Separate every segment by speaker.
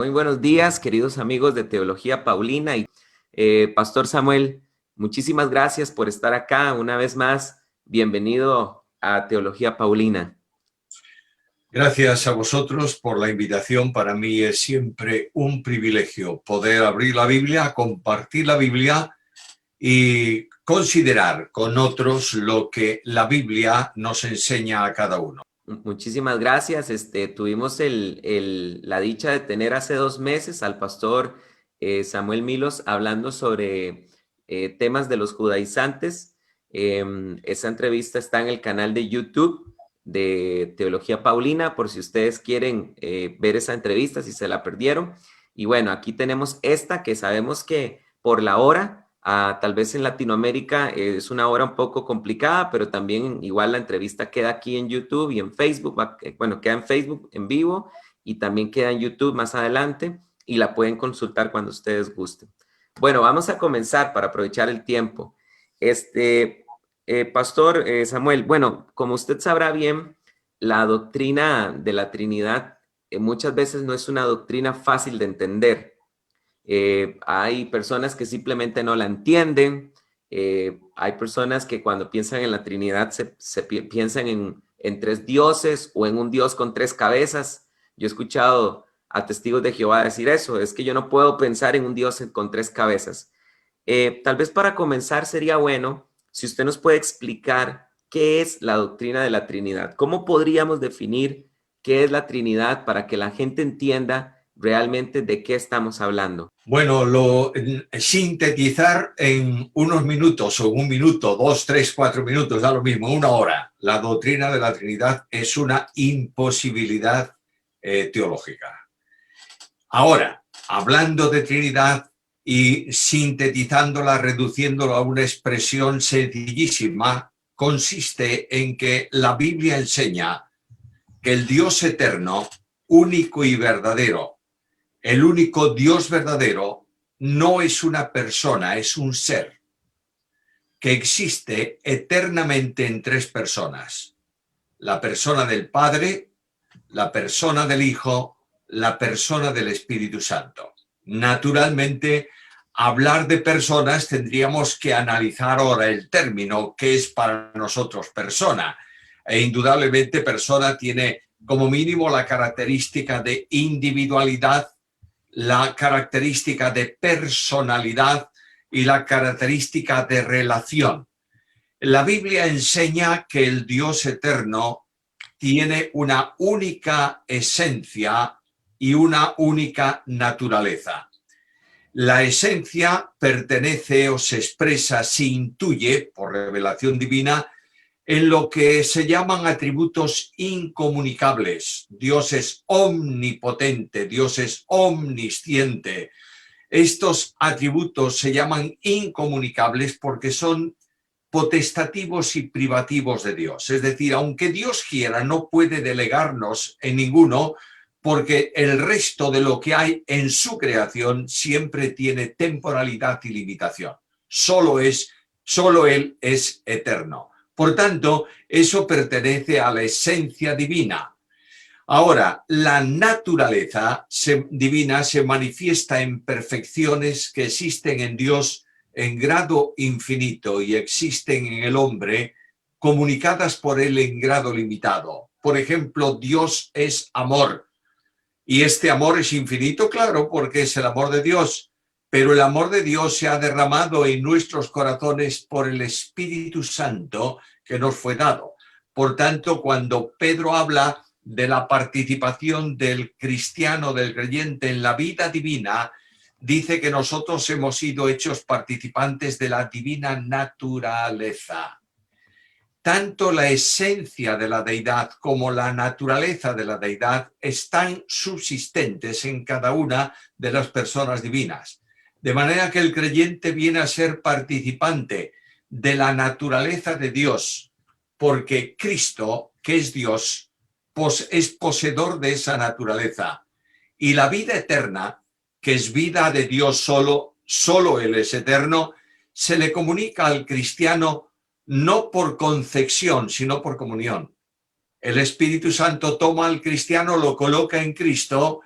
Speaker 1: Muy buenos días, queridos amigos de Teología Paulina y Pastor Samuel, muchísimas gracias por estar acá una vez más. Bienvenido a Teología Paulina.
Speaker 2: Gracias a vosotros por la invitación. Para mí es siempre un privilegio poder abrir la Biblia, compartir la Biblia y considerar con otros lo que la Biblia nos enseña a cada uno.
Speaker 1: Muchísimas gracias. Tuvimos la dicha de tener hace 2 meses al pastor Samuel Milos hablando sobre temas de los judaizantes. Esa entrevista está en el canal de YouTube de Teología Paulina, por si ustedes quieren ver esa entrevista, si se la perdieron. Y bueno, aquí tenemos esta que sabemos que por la hora, tal vez en Latinoamérica es una hora un poco complicada, pero también igual la entrevista queda aquí en YouTube y en Facebook. Bueno, queda en Facebook en vivo y también queda en YouTube más adelante y la pueden consultar cuando ustedes gusten. Bueno, vamos a comenzar para aprovechar el tiempo. Pastor Samuel, bueno, como usted sabrá bien, la doctrina de la Trinidad muchas veces no es una doctrina fácil de entender. Hay personas que simplemente no la entienden. Hay personas que cuando piensan en la Trinidad piensan en 3 dioses o en un Dios con 3 cabezas. Yo he escuchado a testigos de Jehová decir eso, es que yo no puedo pensar en un Dios con 3 cabezas. Tal vez para comenzar sería bueno si usted nos puede explicar qué es la doctrina de la Trinidad. ¿Cómo podríamos definir qué es la Trinidad para que la gente entienda realmente de qué estamos hablando?
Speaker 2: Bueno, sintetizar en unos minutos o 1 minuto, 2, 3, 4 minutos, da lo mismo, 1 hora. La doctrina de la Trinidad es una imposibilidad teológica. Ahora, hablando de Trinidad y sintetizándola, reduciéndola a una expresión sencillísima, consiste en que la Biblia enseña que el Dios eterno, único y verdadero, el único Dios verdadero, no es una persona, es un ser que existe eternamente en 3 personas. La persona del Padre, la persona del Hijo, la persona del Espíritu Santo. Naturalmente, hablar de personas tendríamos que analizar ahora el término, ¿qué es para nosotros persona? E indudablemente persona tiene como mínimo la característica de individualidad, la característica de personalidad y la característica de relación. La Biblia enseña que el Dios eterno tiene una única esencia y una única naturaleza. La esencia pertenece o se expresa, se intuye por revelación divina en lo que se llaman atributos incomunicables. Dios es omnipotente, Dios es omnisciente. Estos atributos se llaman incomunicables porque son potestativos y privativos de Dios. Es decir, aunque Dios quiera, no puede delegarnos en ninguno, porque el resto de lo que hay en su creación siempre tiene temporalidad y limitación. Solo Él es eterno. Por tanto, eso pertenece a la esencia divina. Ahora, la naturaleza divina se manifiesta en perfecciones que existen en Dios en grado infinito y existen en el hombre comunicadas por él en grado limitado. Por ejemplo, Dios es amor y este amor es infinito, claro, porque es el amor de Dios, pero el amor de Dios se ha derramado en nuestros corazones por el Espíritu Santo que nos fue dado. Por tanto, cuando Pedro habla de la participación del cristiano, del creyente en la vida divina, dice que nosotros hemos sido hechos participantes de la divina naturaleza. Tanto la esencia de la deidad como la naturaleza de la deidad están subsistentes en cada una de las personas divinas. De manera que el creyente viene a ser participante de la naturaleza de Dios, porque Cristo, que es Dios, es poseedor de esa naturaleza. Y la vida eterna, que es vida de Dios solo Él es eterno, se le comunica al cristiano no por concepción, sino por comunión. El Espíritu Santo toma al cristiano, lo coloca en Cristo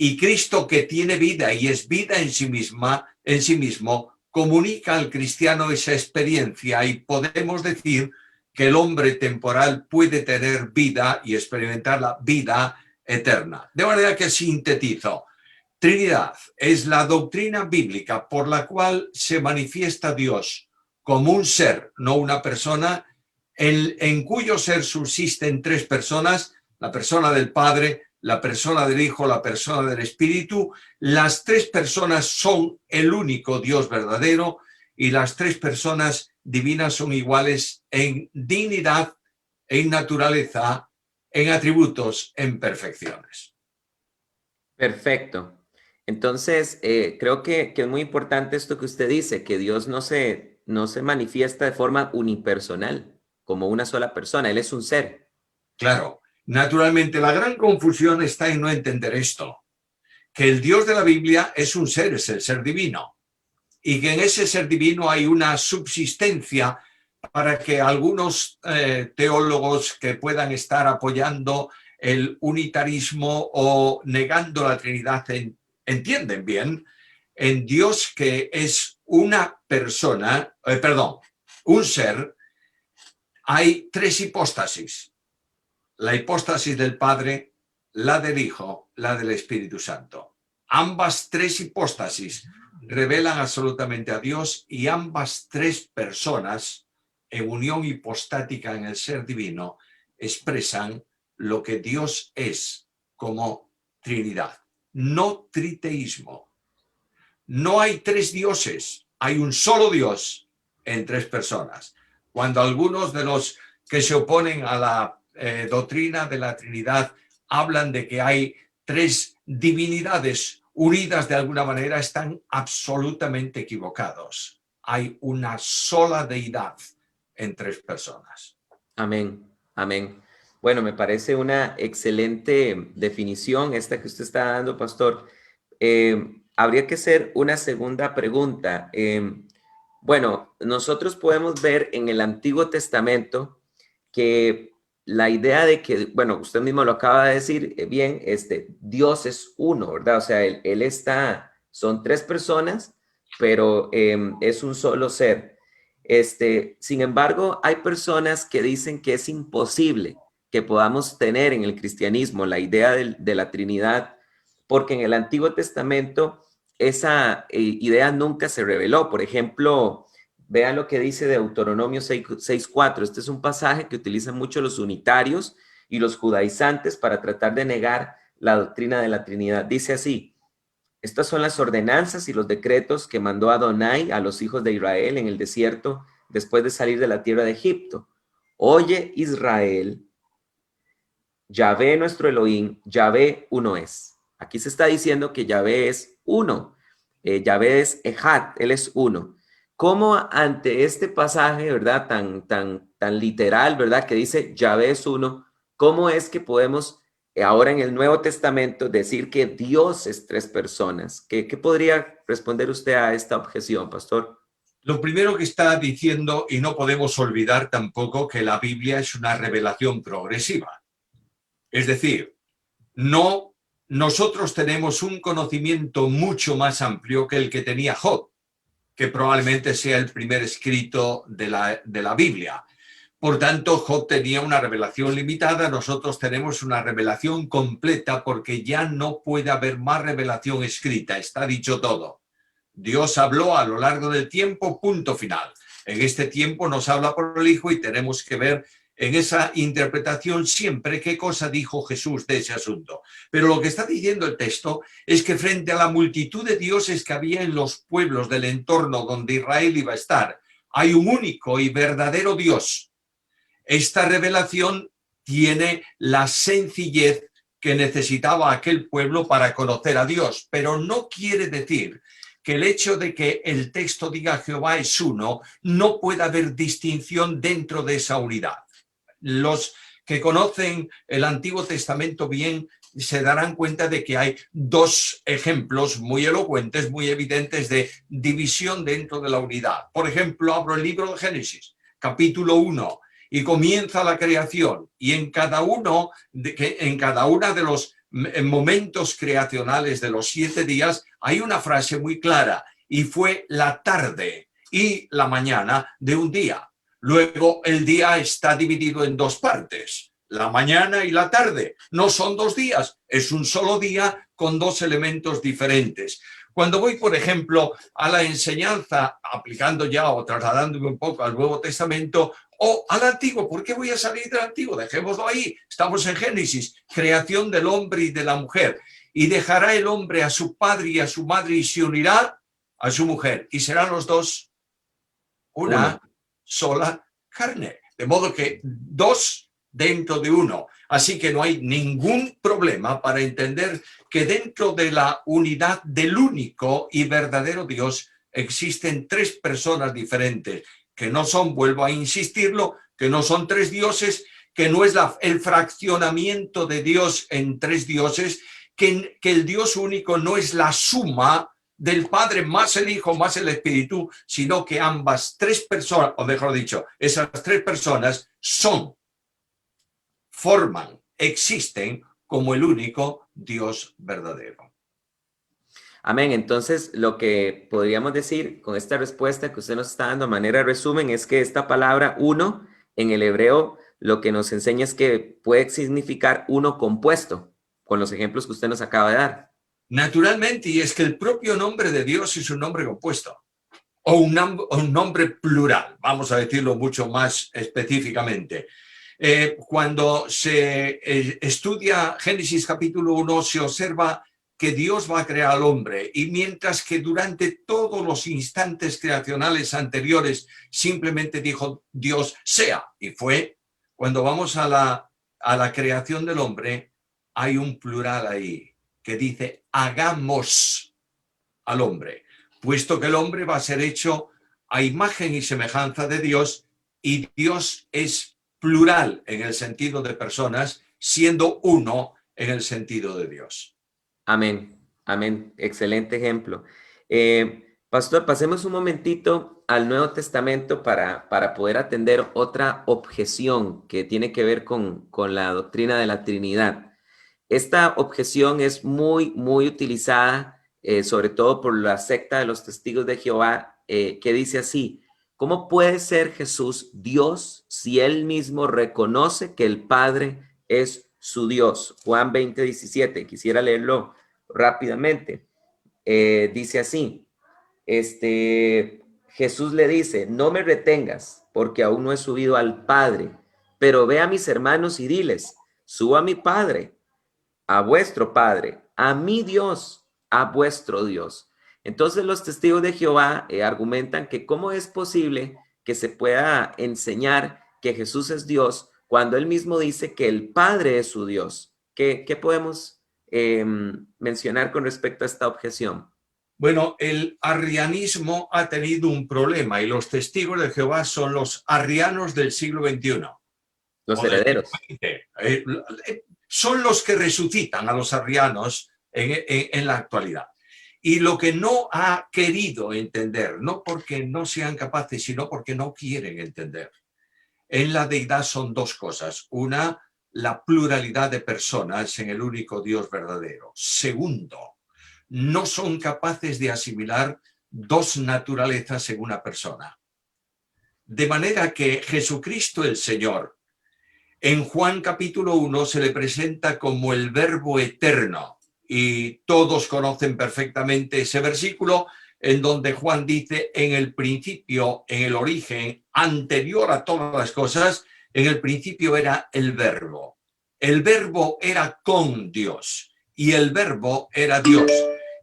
Speaker 2: Y Cristo, que tiene vida y es vida en sí mismo, comunica al cristiano esa experiencia, y podemos decir que el hombre temporal puede tener vida y experimentar la vida eterna. De manera que sintetizo: Trinidad es la doctrina bíblica por la cual se manifiesta Dios como un ser, no una persona, en cuyo ser subsisten tres personas: la persona del Padre, la persona del Hijo, la persona del Espíritu. Las tres personas son el único Dios verdadero, y las tres personas divinas son iguales en dignidad, en naturaleza, en atributos, en perfecciones.
Speaker 1: Perfecto. Entonces, creo que es muy importante esto que usted dice, que Dios no se manifiesta de forma unipersonal, como una sola persona. Él es un ser.
Speaker 2: Claro, naturalmente la gran confusión está en no entender esto, que el Dios de la Biblia es un ser, es el ser divino, y que en ese ser divino hay una subsistencia para que algunos teólogos que puedan estar apoyando el unitarismo o negando la Trinidad entienden bien en Dios, que es una persona, un ser. Hay tres hipóstasis: la hipóstasis del Padre, la del Hijo, la del Espíritu Santo. Ambas tres hipóstasis revelan absolutamente a Dios, y ambas tres personas, en unión hipostática en el ser divino, expresan lo que Dios es como Trinidad. No triteísmo. No hay tres dioses, hay un solo Dios en tres personas. Cuando algunos de los que se oponen a la doctrina de la Trinidad hablan de que hay tres divinidades unidas de alguna manera, están absolutamente equivocados. Hay una sola deidad en tres personas.
Speaker 1: Amén, amén. Bueno, me parece una excelente definición esta que usted está dando, pastor. Habría que hacer una segunda pregunta. Bueno, nosotros podemos ver en el Antiguo Testamento que la idea de que, bueno, usted mismo lo acaba de decir bien, Dios es uno, ¿verdad? O sea, él está, son tres personas, pero es un solo ser. Sin embargo, hay personas que dicen que es imposible que podamos tener en el cristianismo la idea de la Trinidad, porque en el Antiguo Testamento esa idea nunca se reveló. Por ejemplo, vean lo que dice Deuteronomio 6:4. Este es un pasaje que utilizan mucho los unitarios y los judaizantes para tratar de negar la doctrina de la Trinidad. Dice así: estas son las ordenanzas y los decretos que mandó Adonai a los hijos de Israel en el desierto después de salir de la tierra de Egipto. Oye, Israel, Yahvé nuestro Elohim, Yahvé uno es. Aquí se está diciendo que Yahvé es uno. Yahvé es Ejad, él es uno. ¿Cómo ante este pasaje, verdad, tan literal, verdad, que dice Yahvé es uno, cómo es que podemos ahora en el Nuevo Testamento decir que Dios es tres personas? ¿Qué podría responder usted a esta objeción, pastor?
Speaker 2: Lo primero que está diciendo, y no podemos olvidar tampoco, que la Biblia es una revelación progresiva. Es decir, nosotros tenemos un conocimiento mucho más amplio que el que tenía Job, que probablemente sea el primer escrito de la Biblia. Por tanto, Job tenía una revelación limitada, nosotros tenemos una revelación completa, porque ya no puede haber más revelación escrita, está dicho todo. Dios habló a lo largo del tiempo, punto final. En este tiempo nos habla por el Hijo, y tenemos que ver en esa interpretación siempre qué cosa dijo Jesús de ese asunto. Pero lo que está diciendo el texto es que frente a la multitud de dioses que había en los pueblos del entorno donde Israel iba a estar, hay un único y verdadero Dios. Esta revelación tiene la sencillez que necesitaba aquel pueblo para conocer a Dios, pero no quiere decir que el hecho de que el texto diga Jehová es uno, no pueda haber distinción dentro de esa unidad. Los que conocen el Antiguo Testamento bien se darán cuenta de que hay dos ejemplos muy elocuentes, muy evidentes de división dentro de la unidad. Por ejemplo, abro el libro de Génesis, capítulo 1, y comienza la creación, y en cada una de los en momentos creacionales de los 7 días, hay una frase muy clara: y fue la tarde y la mañana de un día. Luego el día está dividido en 2 partes, la mañana y la tarde. No son 2 días, es un solo día con 2 elementos diferentes. Cuando voy, por ejemplo, a la enseñanza, aplicando ya o trasladándome un poco al Nuevo Testamento o al Antiguo, ¿por qué voy a salir del Antiguo? Dejémoslo ahí, estamos en Génesis, creación del hombre y de la mujer. Y dejará el hombre a su padre y a su madre y se unirá a su mujer, y serán los dos una
Speaker 1: Uno.
Speaker 2: sola carne. De modo que 2 dentro de 1. Así que no hay ningún problema para entender que dentro de la unidad del único y verdadero Dios existen 3 personas diferentes, que no son, vuelvo a insistirlo, que no son 3 dioses, que no es el fraccionamiento de Dios en 3 dioses, que el Dios único no es la suma del Padre más el Hijo más el Espíritu, sino que ambas 3 personas, o mejor dicho, esas 3 personas forman, existen como el único Dios verdadero.
Speaker 1: Amén. Entonces, lo que podríamos decir con esta respuesta que usted nos está dando a manera de resumen es que esta palabra uno en el hebreo lo que nos enseña es que puede significar uno compuesto, con los ejemplos que usted nos acaba de dar.
Speaker 2: Naturalmente, y es que el propio nombre de Dios es un nombre compuesto, o un nombre plural, vamos a decirlo mucho más específicamente. Cuando se estudia Génesis capítulo 1, se observa que Dios va a crear al hombre, y mientras que durante todos los instantes creacionales anteriores simplemente dijo Dios sea, y fue, cuando vamos a la creación del hombre, hay un plural ahí que dice hagamos al hombre, puesto que el hombre va a ser hecho a imagen y semejanza de Dios, y Dios es plural en el sentido de personas, siendo uno en el sentido de Dios.
Speaker 1: Amén, amén. Excelente ejemplo. Pastor, pasemos un momentito al Nuevo Testamento para poder atender otra objeción que tiene que ver con la doctrina de la Trinidad. Esta objeción es muy utilizada, sobre todo por la secta de los testigos de Jehová, que dice así: ¿cómo puede ser Jesús Dios si él mismo reconoce que el Padre es su Dios? Juan 20:17, quisiera leerlo rápidamente. Dice así, Jesús le dice: no me retengas, porque aún no he subido al Padre, pero ve a mis hermanos y diles: subo a mi Padre, a vuestro Padre, a mi Dios, a vuestro Dios. Entonces los testigos de Jehová argumentan que cómo es posible que se pueda enseñar que Jesús es Dios cuando él mismo dice que el Padre es su Dios. ¿Qué podemos mencionar con respecto a esta objeción?
Speaker 2: Bueno, el arrianismo ha tenido un problema, y los testigos de Jehová son los arrianos del siglo XXI.
Speaker 1: Los herederos.
Speaker 2: Son los que resucitan a los arrianos en la actualidad. Y lo que no ha querido entender, no porque no sean capaces, sino porque no quieren entender, en la deidad son 2 cosas. Una, la pluralidad de personas en el único Dios verdadero. Segundo, no son capaces de asimilar 2 naturalezas en una persona. De manera que Jesucristo el Señor, en Juan capítulo 1 se le presenta como el Verbo eterno, y todos conocen perfectamente ese versículo en donde Juan dice: en el principio, en el origen, anterior a todas las cosas, en el principio era el Verbo. El Verbo era con Dios y el Verbo era Dios.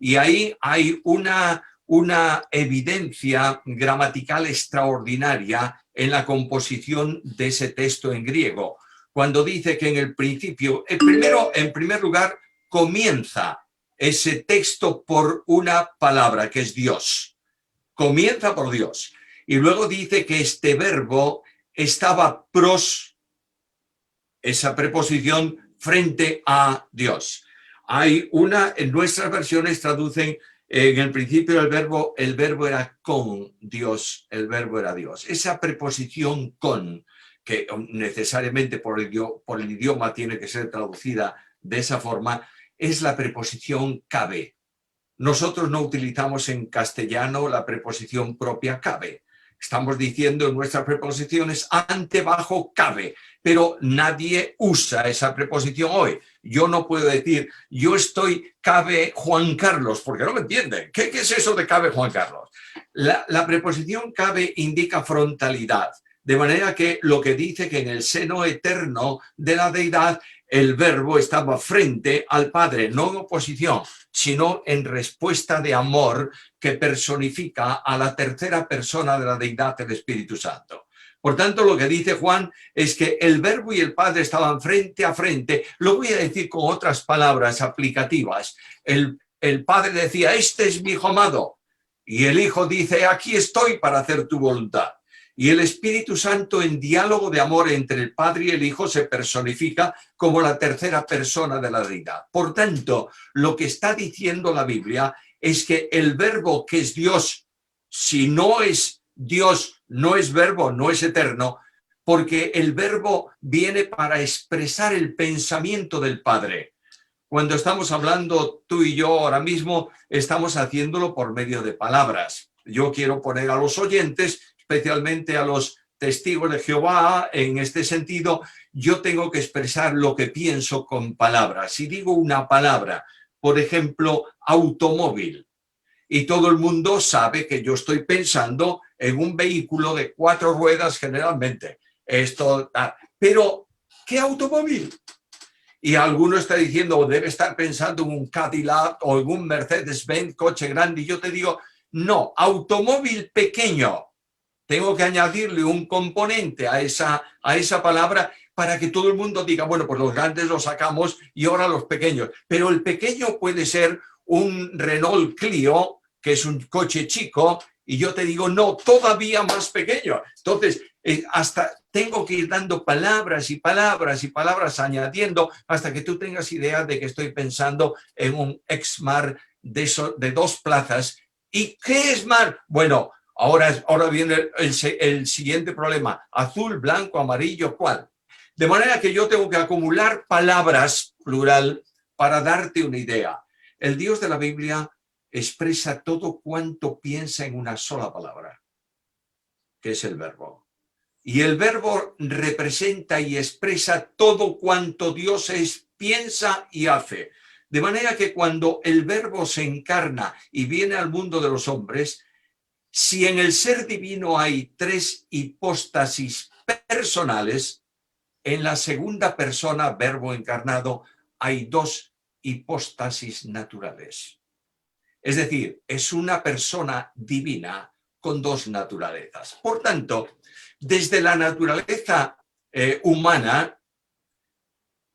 Speaker 2: Y ahí hay una evidencia gramatical extraordinaria en la composición de ese texto en griego, cuando dice que en el principio, en primer lugar, comienza ese texto por una palabra que es Dios. Comienza por Dios. Y luego dice que este verbo estaba pros, esa preposición, frente a Dios. Hay en nuestras versiones traducen: en el principio el verbo era con Dios, el verbo era Dios. Esa preposición con, que necesariamente por el idioma tiene que ser traducida de esa forma, es la preposición cabe. Nosotros no utilizamos en castellano la preposición propia cabe. Estamos diciendo en nuestras preposiciones ante, bajo, cabe, pero nadie usa esa preposición hoy. Yo no puedo decir, yo estoy cabe Juan Carlos, porque no me entienden. ¿Qué es eso de cabe Juan Carlos? La preposición cabe indica frontalidad, de manera que lo que dice que en el seno eterno de la deidad el verbo estaba frente al Padre, no en oposición, sino en respuesta de amor que personifica a la tercera persona de la deidad, el Espíritu Santo. Por tanto, lo que dice Juan es que el verbo y el Padre estaban frente a frente. Lo voy a decir con otras palabras aplicativas. El Padre decía, este es mi Hijo amado. Y el Hijo dice, aquí estoy para hacer tu voluntad. Y el Espíritu Santo, en diálogo de amor entre el Padre y el Hijo, se personifica como la tercera persona de la deidad. Por tanto, lo que está diciendo la Biblia es que el verbo que es Dios, si no es Dios, no es verbo, no es eterno, porque el verbo viene para expresar el pensamiento del Padre. Cuando estamos hablando tú y yo ahora mismo, estamos haciéndolo por medio de palabras. Yo quiero poner a los oyentes, especialmente a los testigos de Jehová, en este sentido, yo tengo que expresar lo que pienso con palabras. Si digo una palabra, por ejemplo, automóvil, y todo el mundo sabe que yo estoy pensando en un vehículo de 4 ruedas generalmente. Pero, ¿qué automóvil? Y alguno está diciendo, o debe estar pensando en un Cadillac o en un Mercedes-Benz, coche grande, y yo te digo, no, automóvil pequeño. Tengo que añadirle un componente a esa palabra para que todo el mundo diga, bueno, pues los grandes los sacamos y ahora los pequeños. Pero el pequeño puede ser un Renault Clio, que es un coche chico, y yo te digo, no, todavía más pequeño. Entonces, hasta tengo que ir dando palabras y palabras y palabras añadiendo hasta que tú tengas idea de que estoy pensando en un Exmar de 2 plazas. ¿Y qué es mar? Bueno, ahora viene el siguiente problema. Azul, blanco, amarillo, ¿cuál? De manera que yo tengo que acumular palabras, plural, para darte una idea. El Dios de la Biblia expresa todo cuanto piensa en una sola palabra, que es el verbo. Y el verbo representa y expresa todo cuanto Dios piensa y hace. De manera que cuando el verbo se encarna y viene al mundo de los hombres, si en el ser divino hay 3 hipóstasis personales, en la segunda persona, verbo encarnado, hay 2 hipóstasis naturales. Es decir, es una persona divina con 2 naturalezas. Por tanto, desde la naturaleza humana,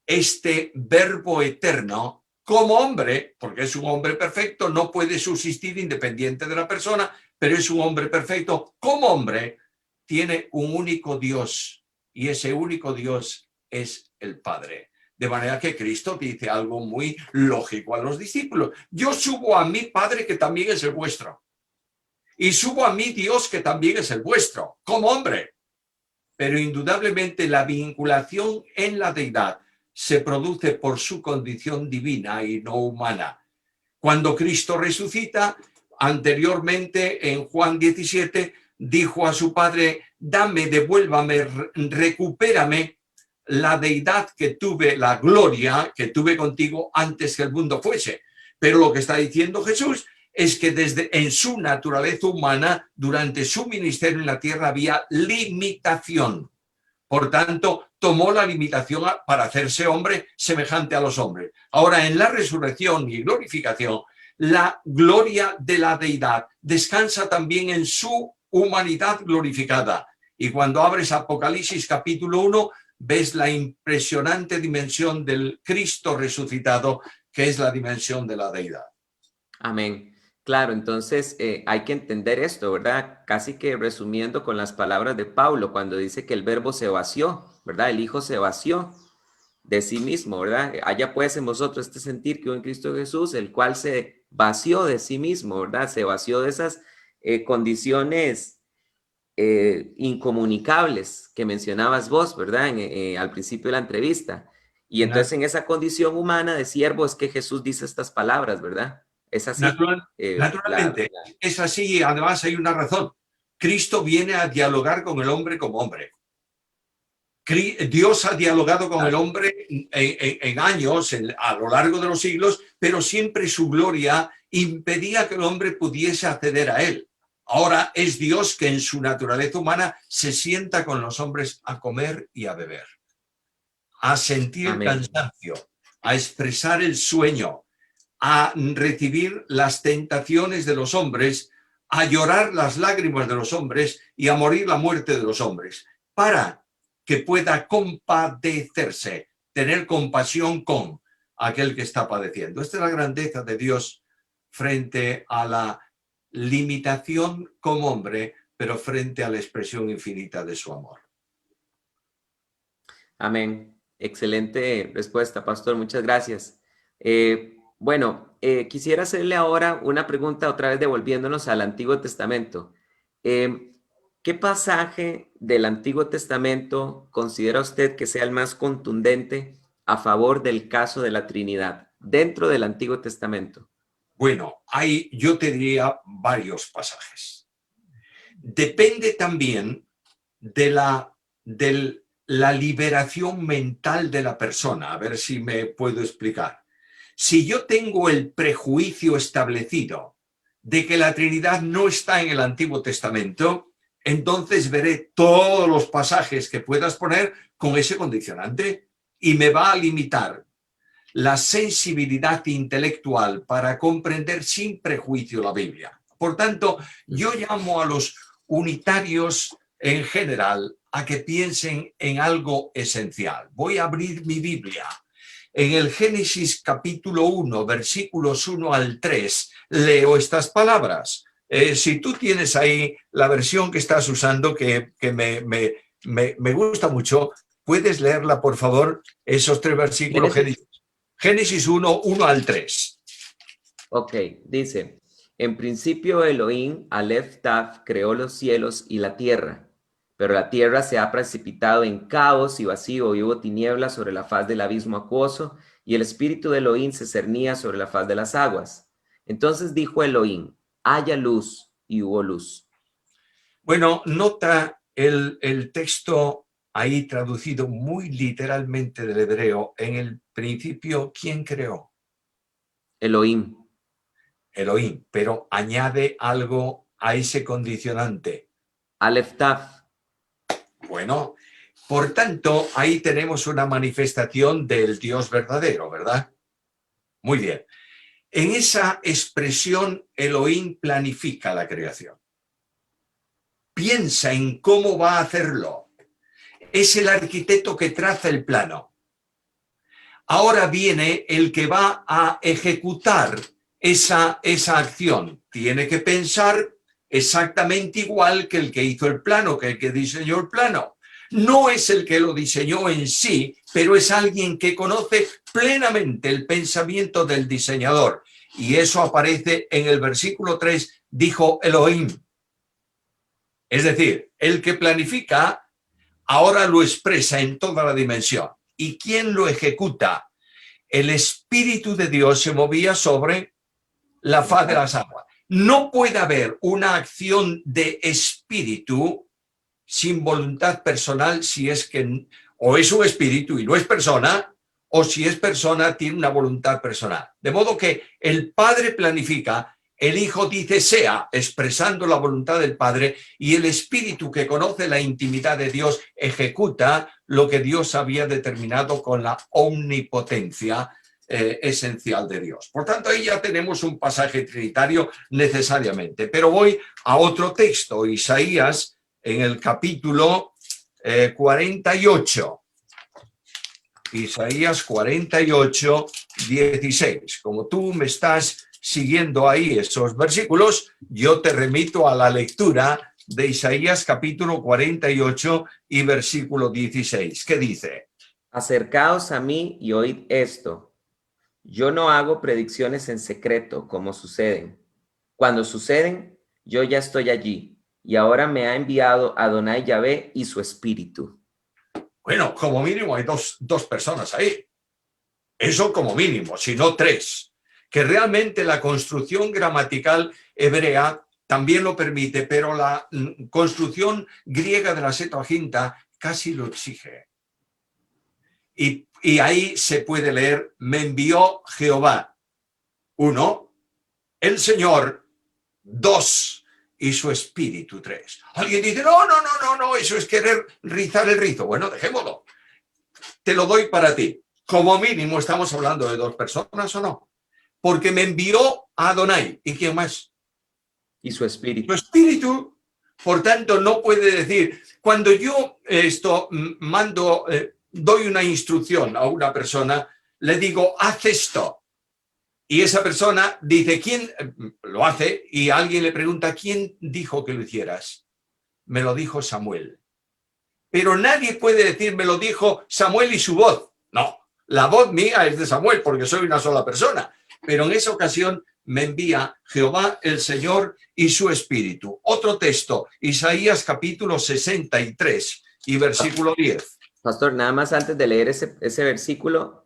Speaker 2: este verbo eterno, como hombre, porque es un hombre perfecto, no puede subsistir independiente de la persona, pero es un hombre perfecto, como hombre, tiene un único Dios, y ese único Dios es el Padre. De manera que Cristo dice algo muy lógico a los discípulos. Yo subo a mi Padre que también es el vuestro. Y subo a mi Dios que también es el vuestro, como hombre. Pero indudablemente la vinculación en la deidad se produce por su condición divina y no humana. Cuando Cristo resucita, anteriormente en Juan 17, dijo a su Padre, dame, devuélvame, recupérame la deidad que tuve, la gloria que tuve contigo antes que el mundo fuese. Pero lo que está diciendo Jesús es que en su naturaleza humana, durante su ministerio en la tierra, había limitación. Por tanto, tomó la limitación para hacerse hombre semejante a los hombres. Ahora, en la resurrección y glorificación, la gloria de la deidad descansa también en su humanidad glorificada. Y cuando abres Apocalipsis capítulo 1, ves la impresionante dimensión del Cristo resucitado, que es la dimensión de la deidad.
Speaker 1: Amén. Claro, entonces hay que entender esto, ¿verdad? Casi que resumiendo con las palabras de Pablo, cuando dice que el verbo se vació, ¿verdad? El Hijo se vació de sí mismo, ¿verdad? Haya pues en vosotros este sentir que hubo en Cristo Jesús, el cual se vació de sí mismo, ¿verdad? Se vació de esas condiciones incomunicables que mencionabas vos, ¿verdad? Al principio de la entrevista. Y entonces en esa condición humana de siervo es que Jesús dice estas palabras, ¿verdad? Es así.
Speaker 2: Naturalmente, es así. Además hay una razón. Cristo viene a dialogar con el hombre como hombre. Dios ha dialogado con el hombre en años, a lo largo de los siglos, pero siempre su gloria impedía que el hombre pudiese acceder a él. Ahora es Dios que en su naturaleza humana se sienta con los hombres a comer y a beber, a sentir
Speaker 1: Amén.
Speaker 2: cansancio, a expresar el sueño, a recibir las tentaciones de los hombres, a llorar las lágrimas de los hombres y a morir la muerte de los hombres, para que pueda compadecerse, tener compasión con aquel que está padeciendo. Esta es la grandeza de Dios frente a la limitación como hombre, pero frente a la expresión infinita de su amor.
Speaker 1: Amén. Excelente respuesta, pastor. Muchas gracias. Bueno, quisiera hacerle ahora una pregunta, otra vez devolviéndonos al Antiguo Testamento. ¿Qué pasaje del Antiguo Testamento considera usted que sea el más contundente a favor del caso de la Trinidad dentro del Antiguo Testamento?
Speaker 2: Bueno, yo te diría varios pasajes. Depende también de la liberación mental de la persona. A ver si me puedo explicar. Si yo tengo el prejuicio establecido de que la Trinidad no está en el Antiguo Testamento, entonces veré todos los pasajes que puedas poner con ese condicionante y me va a limitar la sensibilidad intelectual para comprender sin prejuicio la Biblia. Por tanto, yo llamo a los unitarios en general a que piensen en algo esencial. Voy a abrir mi Biblia. En el Génesis capítulo 1, versículos 1 al 3, leo estas palabras. Si tú tienes ahí la versión que estás usando, que me gusta mucho, puedes leerla, por favor, esos 3 versículos. Génesis 1, 1 al 3.
Speaker 1: Ok, dice, en principio Elohim, Aleph Taf, creó los cielos y la tierra, pero la tierra se ha precipitado en caos y vacío y hubo tinieblas sobre la faz del abismo acuoso y el espíritu de Elohim se cernía sobre la faz de las aguas. Entonces dijo Elohim, haya luz y hubo luz.
Speaker 2: Bueno, nota el texto ahí traducido muy literalmente del hebreo. En el principio, ¿quién creó?
Speaker 1: Elohim.
Speaker 2: Elohim, pero añade algo a ese condicionante.
Speaker 1: Aleph Taf.
Speaker 2: Bueno, por tanto, ahí tenemos una manifestación del Dios verdadero, ¿verdad? Muy bien. En esa expresión, Elohim planifica la creación. Piensa en cómo va a hacerlo. Es el arquitecto que traza el plano. Ahora viene el que va a ejecutar esa acción. Tiene que pensar exactamente igual que el que hizo el plano, que el que diseñó el plano. No es el que lo diseñó en sí, pero es alguien que conoce plenamente el pensamiento del diseñador. Y eso aparece en el versículo 3, dijo Elohim. Es decir, el que planifica ahora lo expresa en toda la dimensión. ¿Y quién lo ejecuta? El Espíritu de Dios se movía sobre la faz de las aguas. No puede haber una acción de espíritu sin voluntad personal si es que o es un espíritu y no es persona, o si es persona tiene una voluntad personal. De modo que el Padre planifica, el Hijo dice sea, expresando la voluntad del Padre, y el Espíritu que conoce la intimidad de Dios ejecuta lo que Dios había determinado con la omnipotencia esencial de Dios. Por tanto, ahí ya tenemos un pasaje trinitario necesariamente. Pero voy a otro texto, Isaías, en el capítulo 48. Isaías 48, 16. Como tú me estás siguiendo ahí esos versículos, yo te remito a la lectura de Isaías capítulo 48 y versículo 16. ¿Qué dice?
Speaker 1: Acercaos a mí y oíd esto. Yo no hago predicciones en secreto como suceden. Cuando suceden, yo ya estoy allí y ahora me ha enviado Adonai Yahvé y su espíritu.
Speaker 2: Bueno, como mínimo hay dos personas ahí. Eso como mínimo, si no tres. Que realmente la construcción gramatical hebrea también lo permite, pero la construcción griega de la Septuaginta casi lo exige. Y ahí se puede leer, me envió Jehová. 1, el Señor. 2, y su espíritu. 3. Alguien dice, no, eso es querer rizar el rizo. Bueno, dejémoslo. Te lo doy para ti. Como mínimo estamos hablando de 2 personas o no. Porque me envió a Adonai. ¿Y quién más?
Speaker 1: Y su
Speaker 2: Su
Speaker 1: espíritu.
Speaker 2: espíritu. Por tanto, no puede decir, cuando yo doy una instrucción a una persona, le digo, haz esto. Y esa persona dice, ¿quién lo hace? Y alguien le pregunta, ¿quién dijo que lo hicieras? Me lo dijo Samuel. Pero nadie puede decir, me lo dijo Samuel y su voz. No, la voz mía es de Samuel porque soy una sola persona. Pero en esa ocasión me envía Jehová el Señor y su espíritu. Otro texto, Isaías capítulo 63 y versículo 10.
Speaker 1: Pastor, nada más antes de leer ese versículo,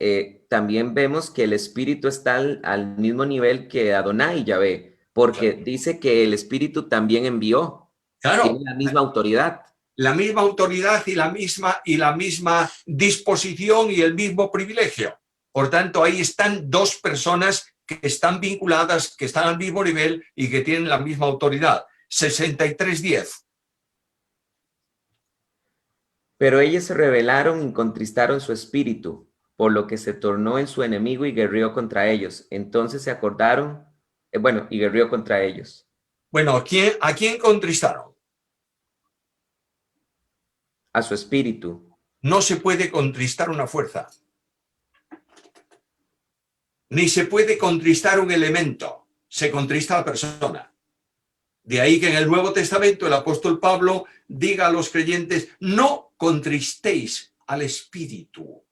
Speaker 1: también vemos que el Espíritu está al mismo nivel que Adonai y Yahvé, porque dice que el Espíritu también envió, tiene
Speaker 2: Claro,
Speaker 1: la misma autoridad.
Speaker 2: la misma autoridad y la misma disposición y el mismo privilegio. Por tanto, ahí están 2 personas que están vinculadas, que están al mismo nivel y que tienen la misma autoridad. 63:10.
Speaker 1: Pero ellos se rebelaron y contristaron su espíritu, por lo que se tornó en su enemigo y guerrió contra ellos. Entonces se acordaron, y guerrió contra ellos.
Speaker 2: Bueno, ¿a quién contristaron?
Speaker 1: A su espíritu.
Speaker 2: No se puede contristar una fuerza, ni se puede contristar un elemento, se contrista a la persona. De ahí que en el Nuevo Testamento el apóstol Pablo diga a los creyentes, no contristéis al Espíritu.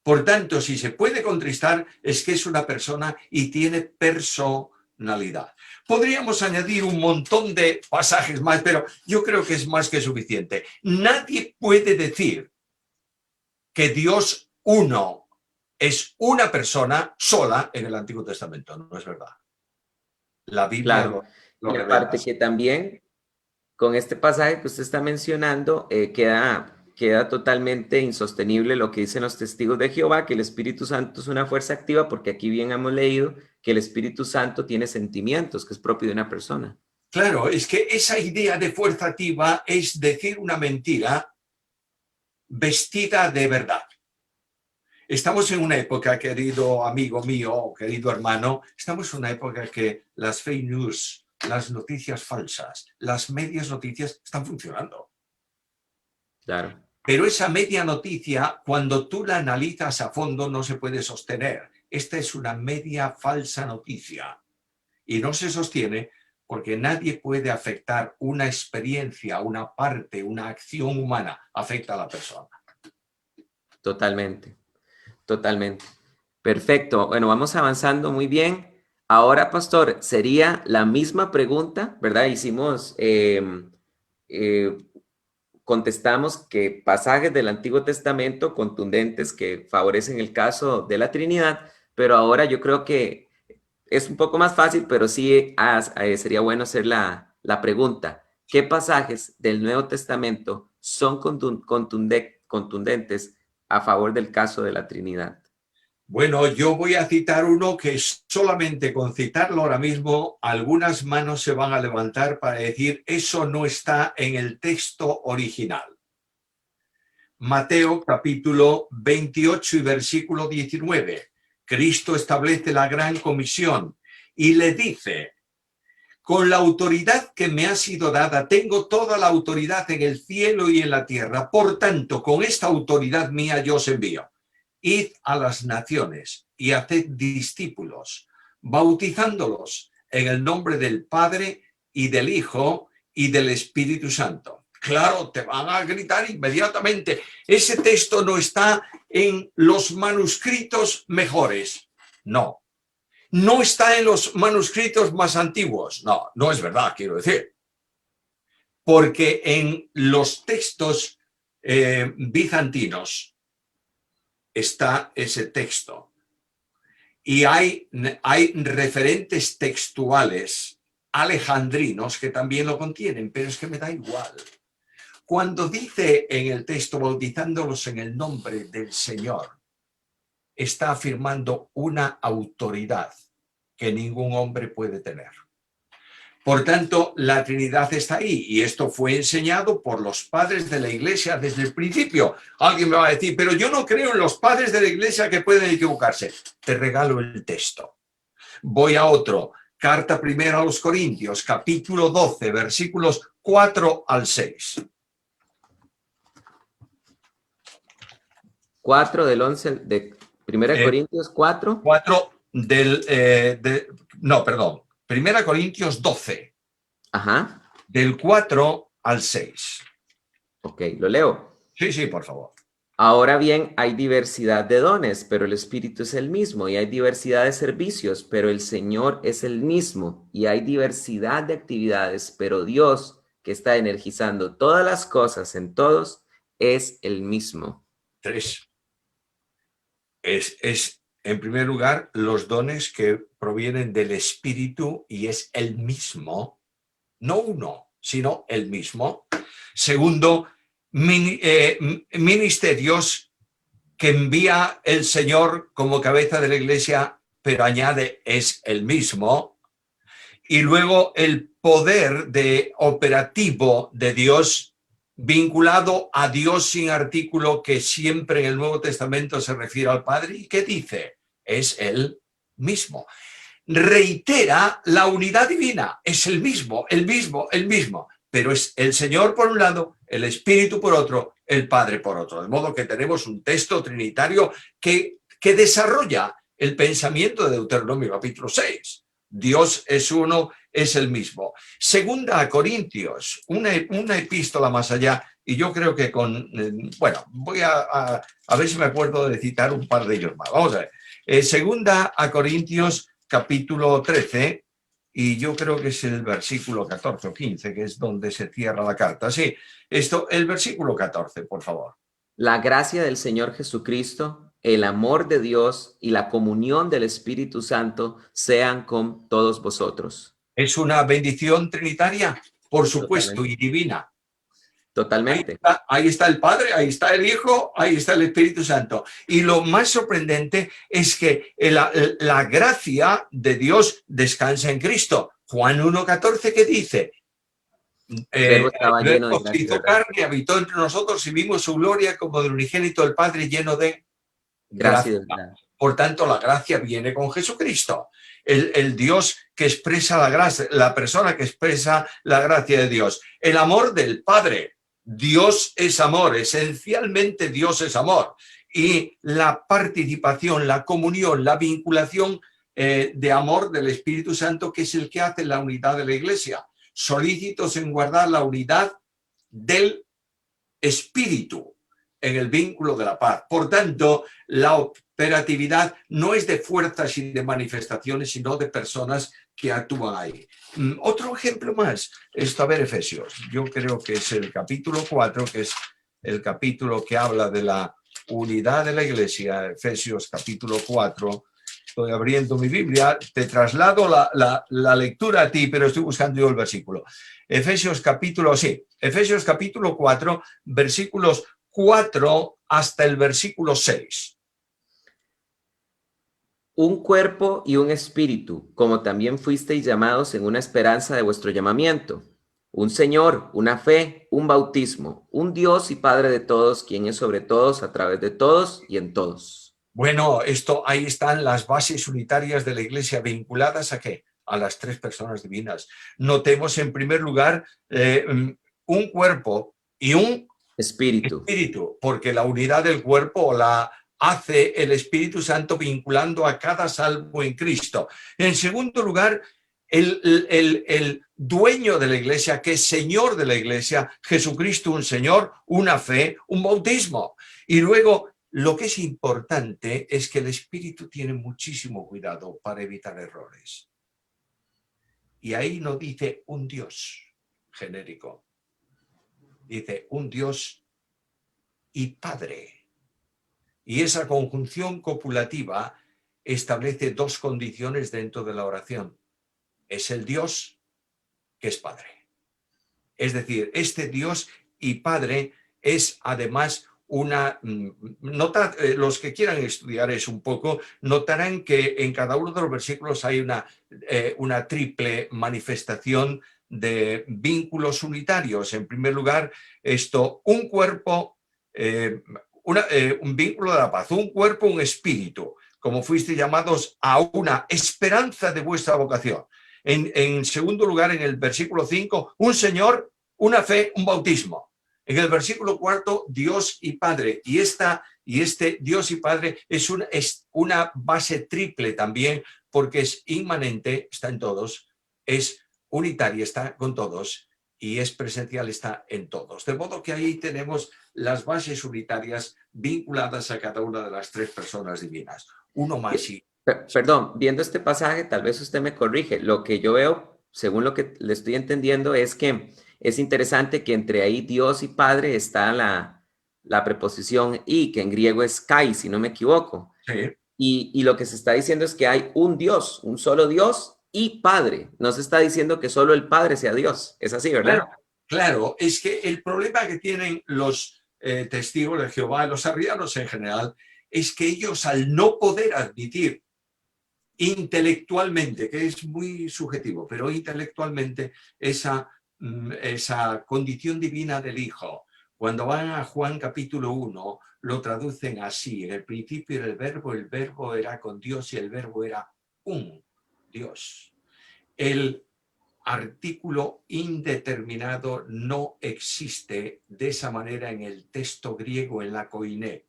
Speaker 2: Por tanto, si se puede contristar, es que es una persona y tiene personalidad. Podríamos añadir un montón de pasajes más, pero yo creo que es más que suficiente. Nadie puede decir que Dios uno es una persona sola en el Antiguo Testamento. No es verdad. La Biblia
Speaker 1: Claro.
Speaker 2: lo
Speaker 1: Y
Speaker 2: revela
Speaker 1: aparte
Speaker 2: así.
Speaker 1: que también con este pasaje que usted está mencionando, queda totalmente insostenible lo que dicen los testigos de Jehová, que el Espíritu Santo es una fuerza activa, porque aquí bien hemos leído que el Espíritu Santo tiene sentimientos, que es propio de una persona.
Speaker 2: Claro, es que esa idea de fuerza activa es decir una mentira vestida de verdad. Estamos en una época, querido amigo mío, querido hermano, estamos en una época que las fake news, las noticias falsas, las medias noticias están funcionando.
Speaker 1: Claro.
Speaker 2: Pero esa media noticia, cuando tú la analizas a fondo, no se puede sostener. Esta es una media falsa noticia y no se sostiene porque nadie puede afectar una experiencia, una parte, una acción humana, afecta a la persona.
Speaker 1: Totalmente, totalmente. Perfecto. Bueno, vamos avanzando muy bien. Ahora, pastor, sería la misma pregunta, ¿verdad? Eh, contestamos que pasajes del Antiguo Testamento contundentes que favorecen el caso de la Trinidad, pero ahora yo creo que es un poco más fácil, pero sí sería bueno hacer la pregunta. ¿Qué pasajes del Nuevo Testamento son contundentes a favor del caso de la Trinidad?
Speaker 2: Bueno, yo voy a citar uno que solamente con citarlo ahora mismo, algunas manos se van a levantar para decir, eso no está en el texto original. Mateo capítulo 28 y versículo 19. Cristo establece la gran comisión y le dice, con la autoridad que me ha sido dada, tengo toda la autoridad en el cielo y en la tierra. Por tanto, con esta autoridad mía yo os envío. Id a las naciones y haced discípulos, bautizándolos en el nombre del Padre y del Hijo y del Espíritu Santo. Claro, te van a gritar inmediatamente. Ese texto no está en los manuscritos mejores. No. No está en los manuscritos más antiguos. No, no es verdad, quiero decir. Porque en los textos bizantinos está ese texto. Y hay referentes textuales alejandrinos que también lo contienen, pero es que me da igual. Cuando dice en el texto bautizándolos en el nombre del Señor, está afirmando una autoridad que ningún hombre puede tener. Por tanto, la Trinidad está ahí y esto fue enseñado por los padres de la Iglesia desde el principio. Alguien me va a decir, pero yo no creo en los padres de la Iglesia que pueden equivocarse. Te regalo el texto. Voy a otro. Carta primera a los Corintios, capítulo 12, versículos 4 al 6.
Speaker 1: 4 del 11 de 1 Corintios 4.
Speaker 2: 4 no, perdón. Primera Corintios 12.
Speaker 1: Ajá.
Speaker 2: Del 4 al 6.
Speaker 1: Ok, lo leo.
Speaker 2: Sí, sí, por favor.
Speaker 1: Ahora bien, hay diversidad de dones, pero el Espíritu es el mismo, y hay diversidad de servicios, pero el Señor es el mismo, y hay diversidad de actividades, pero Dios, que está energizando todas las cosas en todos, es el mismo.
Speaker 2: 3. Es, en primer lugar, los dones que provienen del Espíritu y es el mismo, no uno, sino el mismo. Segundo, ministerios que envía el Señor como cabeza de la Iglesia, pero añade es el mismo. Y luego el poder operativo de Dios vinculado a Dios sin artículo, que siempre en el Nuevo Testamento se refiere al Padre. ¿Y qué dice? Es el mismo. Reitera la unidad divina. Es el mismo, el mismo, el mismo. Pero es el Señor por un lado, el Espíritu por otro, el Padre por otro. De modo que tenemos un texto trinitario que desarrolla el pensamiento de Deuteronomio capítulo 6. Dios es uno, es el mismo. Segunda a Corintios, una epístola más allá, y yo creo que bueno, voy a ver si me acuerdo de citar un par de ellos más. Vamos a ver. Segunda a Corintios, capítulo 13, y yo creo que es el versículo 14 o 15, que es donde se cierra la carta. Sí, el versículo 14, por favor.
Speaker 1: La gracia del Señor Jesucristo, el amor de Dios y la comunión del Espíritu Santo sean con todos vosotros.
Speaker 2: ¿Es una bendición trinitaria? Por supuesto,
Speaker 1: Totalmente.
Speaker 2: y divina.
Speaker 1: Totalmente.
Speaker 2: Ahí está el Padre, ahí está el Hijo, ahí está el Espíritu Santo. Y lo más sorprendente es que la gracia de Dios descansa en Cristo. Juan 1,14, ¿qué dice?
Speaker 1: El verbo estaba lleno de
Speaker 2: Luego se
Speaker 1: gracia y
Speaker 2: hizo
Speaker 1: verdad.
Speaker 2: carne, habitó entre nosotros y vimos su gloria como del unigénito del Padre, lleno de
Speaker 1: Gracia
Speaker 2: gracia.
Speaker 1: y verdad.
Speaker 2: Por tanto, la gracia viene con Jesucristo. El Dios que expresa la gracia, la persona que expresa la gracia de Dios. El amor del Padre. Dios es amor, esencialmente Dios es amor. Y la participación, la comunión, la vinculación de amor del Espíritu Santo, que es el que hace la unidad de la Iglesia. Solícitos en guardar la unidad del Espíritu en el vínculo de la paz. Por tanto, la operatividad no es de fuerzas y de manifestaciones, sino de personas que actúan ahí. Otro ejemplo más, a ver, Efesios. Yo creo que es el capítulo 4, que es el capítulo que habla de la unidad de la Iglesia, Efesios capítulo 4. Estoy abriendo mi Biblia, te traslado la lectura a ti, pero estoy buscando yo el versículo. Efesios capítulo 4, versículos 4 hasta el versículo 6.
Speaker 1: Un cuerpo y un espíritu, como también fuisteis llamados en una esperanza de vuestro llamamiento. Un Señor, una fe, un bautismo, un Dios y Padre de todos, quien es sobre todos, a través de todos y en todos.
Speaker 2: Bueno, ahí están las bases unitarias de la Iglesia vinculadas ¿a qué? A las tres personas divinas. Notemos en primer lugar un cuerpo y un
Speaker 1: Espíritu.
Speaker 2: espíritu, porque la unidad del cuerpo la hace el Espíritu Santo vinculando a cada salvo en Cristo. En segundo lugar, el dueño de la Iglesia, que es Señor de la Iglesia, Jesucristo, un Señor, una fe, un bautismo. Y luego, lo que es importante es que el Espíritu tiene muchísimo cuidado para evitar errores. Y ahí no dice un Dios genérico, dice un Dios y Padre. Y esa conjunción copulativa establece dos condiciones dentro de la oración. Es el Dios que es Padre. Es decir, este Dios y Padre es además una nota, los que quieran estudiar eso un poco, notarán que en cada uno de los versículos hay una triple manifestación de vínculos unitarios. En primer lugar, un cuerpo, un vínculo de la paz, un cuerpo, un espíritu, como fuiste llamados a una esperanza de vuestra vocación. En segundo lugar, en el versículo 5, un Señor, una fe, un bautismo. En el versículo 4, Dios y Padre. Y este Dios y Padre es una base triple también, porque es inmanente, está en todos, es unitaria, está con todos, y es presencial, está en todos. De modo que ahí tenemos las bases unitarias vinculadas a cada una de las tres personas divinas. Uno más y
Speaker 1: Perdón, viendo este pasaje, tal vez usted me corrige. Lo que yo veo, según lo que le estoy entendiendo, es que es interesante que entre ahí Dios y Padre está la preposición y, que en griego es kai, si no me equivoco.
Speaker 2: sí.
Speaker 1: Y lo que se está diciendo es que hay un Dios, un solo Dios y Padre. No se está diciendo que solo el Padre sea Dios. Es así, ¿verdad?
Speaker 2: Claro, claro, es que el problema que tienen los testigos de Jehová, los arrianos en general, es que ellos, al no poder admitir intelectualmente, que es muy subjetivo, pero intelectualmente esa condición divina del Hijo, cuando van a Juan capítulo 1, lo traducen así: en el principio era el verbo era con Dios y el verbo era un Dios. El artículo indeterminado no existe de esa manera en el texto griego, en la koiné.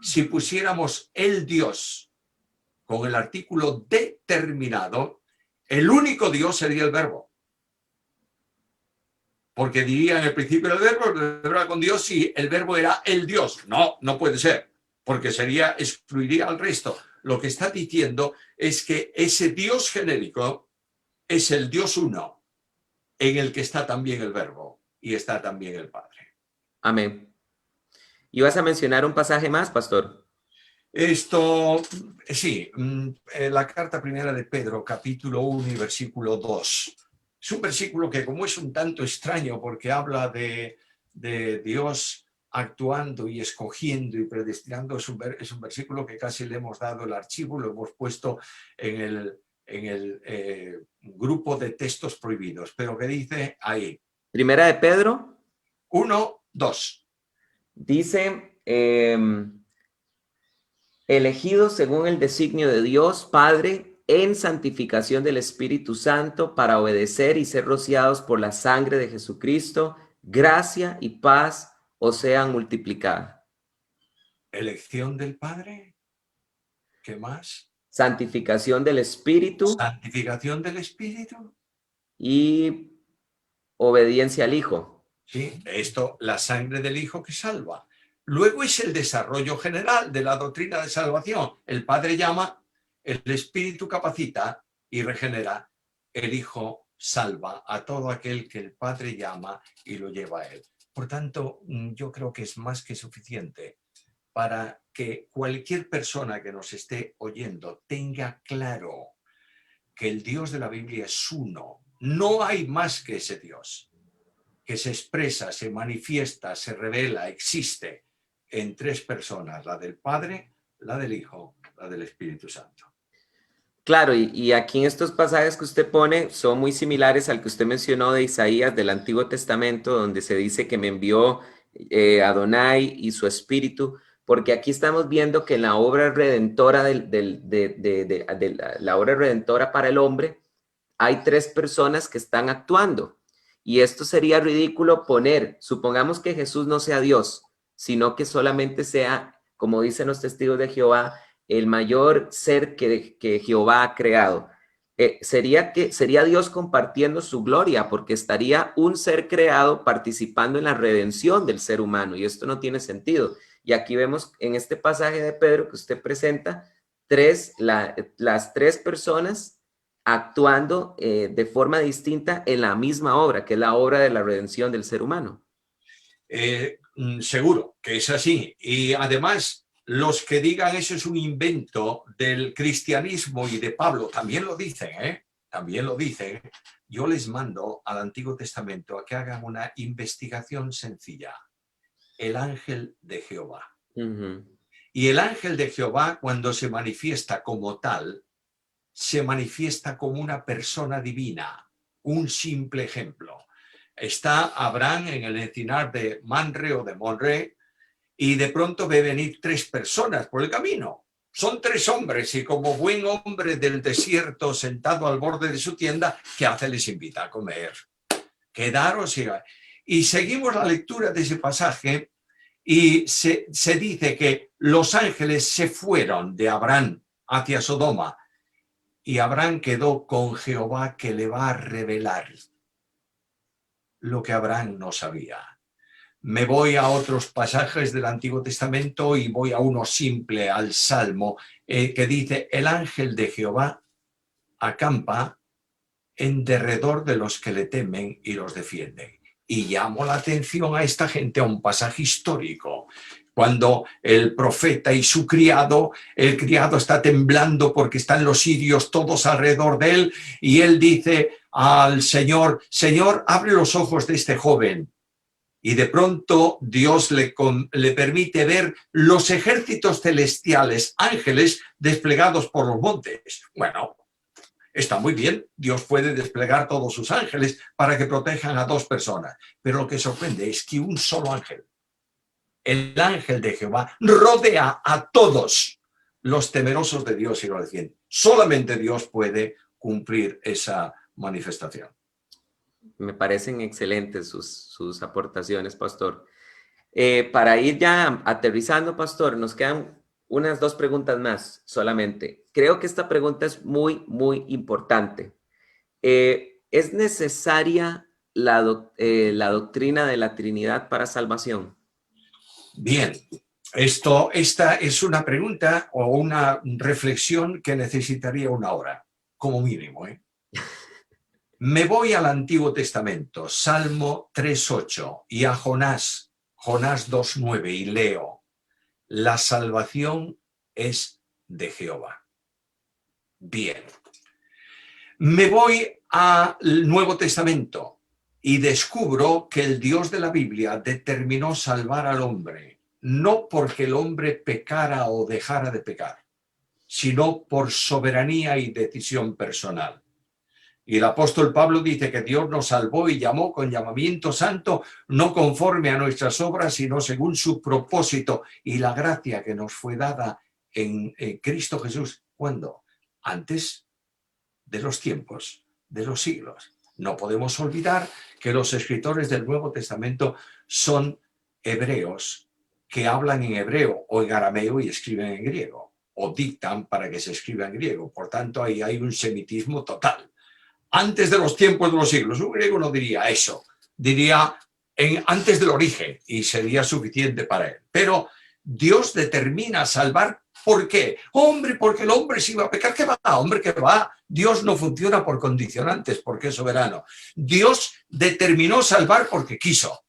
Speaker 2: Si pusiéramos el Dios con el artículo determinado, el único Dios sería el verbo. Porque diría en el principio el verbo era con Dios y el verbo era el Dios. No, no puede ser, porque excluiría al resto. Lo que está diciendo es que ese Dios genérico es el Dios uno, en el que está también el verbo y está también el Padre.
Speaker 1: Amén. ¿Y vas a mencionar un pasaje más, pastor?
Speaker 2: Sí, la carta primera de Pedro, capítulo 1 y versículo 2. Es un versículo que, como es un tanto extraño porque habla de Dios actuando y escogiendo y predestinando, es un versículo que casi le hemos dado el archivo, lo hemos puesto en el grupo de textos prohibidos, pero que dice ahí.
Speaker 1: Primera de Pedro.
Speaker 2: 1, 2.
Speaker 1: Dice, elegidos según el designio de Dios Padre en santificación del Espíritu Santo para obedecer y ser rociados por la sangre de Jesucristo, gracia y paz os sean multiplicadas.
Speaker 2: Elección del Padre. ¿Qué más?
Speaker 1: Santificación del Espíritu.
Speaker 2: Santificación del Espíritu.
Speaker 1: Y obediencia al Hijo.
Speaker 2: Sí, la sangre del Hijo que salva. Luego es el desarrollo general de la doctrina de salvación. El Padre llama, el Espíritu capacita y regenera. El Hijo salva a todo aquel que el Padre llama y lo lleva a él. Por tanto, yo creo que es más que suficiente para que cualquier persona que nos esté oyendo tenga claro que el Dios de la Biblia es uno. No hay más que ese Dios, que se expresa, se manifiesta, se revela, existe en tres personas: la del Padre, la del Hijo, la del Espíritu Santo.
Speaker 1: Claro, y aquí en estos pasajes que usted pone son muy similares al que usted mencionó de Isaías del Antiguo Testamento, donde se dice que me envió Adonai y su Espíritu, porque aquí estamos viendo que en la obra redentora la obra redentora para el hombre hay tres personas que están actuando. Y esto sería ridículo poner, supongamos que Jesús no sea Dios, sino que solamente sea, como dicen los testigos de Jehová, el mayor ser que Jehová ha creado. Sería Dios compartiendo su gloria, porque estaría un ser creado participando en la redención del ser humano, y esto no tiene sentido. Y aquí vemos en este pasaje de Pedro que usted presenta las tres personas actuando de forma distinta en la misma obra, que es la obra de la redención del ser humano.
Speaker 2: Seguro que es así. Y además, los que digan eso es un invento del cristianismo y de Pablo, también lo dicen, también lo dicen, yo les mando al Antiguo Testamento a que hagan una investigación sencilla. El ángel de Jehová. Y el ángel de Jehová, cuando se manifiesta como tal, se manifiesta como una persona divina. Un simple ejemplo. Está Abraham en el encinar de Manre o de Monre, y de pronto ve venir 3 personas por el camino. Son 3 hombres y como buen hombre del desierto sentado al borde de su tienda, ¿qué hace? Les invita a comer. Quedaros y seguimos la lectura de ese pasaje y se dice que los ángeles se fueron de Abraham hacia Sodoma y Abraham quedó con Jehová que le va a revelar lo que Abraham no sabía. Me voy a otros pasajes del Antiguo Testamento y voy a uno simple, al Salmo, que dice, el ángel de Jehová acampa en derredor de los que le temen y los defienden. Y llamo la atención a esta gente a un pasaje histórico, cuando el profeta y su criado, el criado está temblando porque están los sirios todos alrededor de él, y él dice al Señor, Señor, abre los ojos de este joven. Y de pronto Dios le permite ver los ejércitos celestiales, ángeles desplegados por los montes. Bueno, está muy bien, Dios puede desplegar todos sus ángeles para que protejan a 2 personas. Pero lo que sorprende es que un solo ángel, el ángel de Jehová, rodea a todos los temerosos de Dios y lo defiende. Solamente Dios puede cumplir esa manifestación.
Speaker 1: Me parecen excelentes sus aportaciones, pastor. Para ir ya aterrizando, pastor, nos quedan unas 2 preguntas más solamente. Creo que esta pregunta es muy, muy importante. ¿Es necesaria la doctrina de la Trinidad para salvación?
Speaker 2: Bien, esta es una pregunta o una reflexión que necesitaría 1 hora, como mínimo, Me voy al Antiguo Testamento, Salmo 3.8, y a Jonás 2.9, y leo, la salvación es de Jehová. Bien. Me voy al Nuevo Testamento y descubro que el Dios de la Biblia determinó salvar al hombre, no porque el hombre pecara o dejara de pecar, sino por soberanía y decisión personal. Y el apóstol Pablo dice que Dios nos salvó y llamó con llamamiento santo, no conforme a nuestras obras, sino según su propósito y la gracia que nos fue dada en Cristo Jesús. ¿Cuándo? Antes de los tiempos, de los siglos. No podemos olvidar que los escritores del Nuevo Testamento son hebreos que hablan en hebreo o en arameo y escriben en griego, o dictan para que se escriba en griego. Por tanto, ahí hay un semitismo total. Antes de los tiempos de los siglos. Un griego no diría eso, diría antes del origen y sería suficiente para él. Pero Dios determina salvar. ¿Por qué? Hombre, porque el hombre se iba a pecar. ¿Qué va? Hombre, ¿qué va? Dios no funciona por condicionantes porque es soberano. Dios determinó salvar porque quiso.